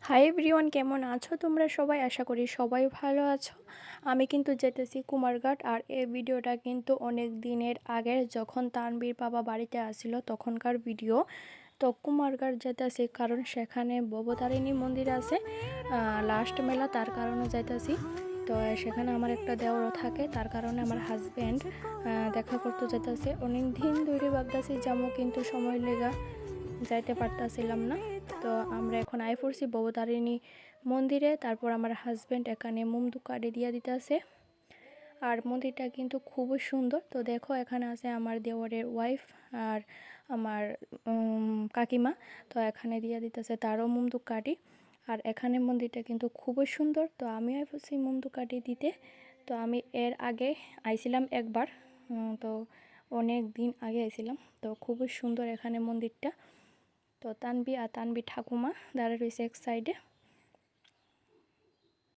Hi everyone, কেমন আছো তোমরা সবাই? আশা করি সবাই ভালো আছো। আমি কিন্তু যেতেছি কুমারঘাট। আর এই ভিডিওটা কিন্তু অনেক দিনের আগের, যখন তানবীর বাবা বাড়িতে আসছিল তখনকার ভিডিও। তো কুমারঘাট যেতেছি কারণ সেখানে ভবতারিণী মন্দির আছে, লাস্ট মেলা, তার কারণে যাইতেছি। তো সেখানে আমার একটা দেওরও থাকে, তার কারণে আমার হাজব্যান্ড দেখা করতে যেতেছে। অনেক দিন ধরে ভাবতেছি যাবো, কিন্তু সময় লেগা যাইতে পারতাছিলাম না। তো আমরা এখন আই পড়ছি ভবতারিণী মন্দিরে। তারপর আমার হাজব্যান্ড এখানে মোমদুকাডে দিয়ে দিতেছে। আর মন্দিরটা কিন্তু খুবই সুন্দর। তো দেখো, এখানে আছে আমার দেওরের ওয়াইফ আর আমার কাকিমা। তো এখানে দিয়ে দিতেছে তারও মোমদুকাটি। আর এখানে মন্দিরটা কিন্তু খুবই সুন্দর। তো আমি আই পড়ছি মোমদুকাটি দিতে। তো আমি এর আগে আইছিলাম একবার, তো অনেক দিন আগে আইছিলাম। তো খুবই সুন্দর এখানে মন্দিরটা। তো তানবি আর তানবি ঠাকুমা দাঁড়া রয়েছে এক সাইডে।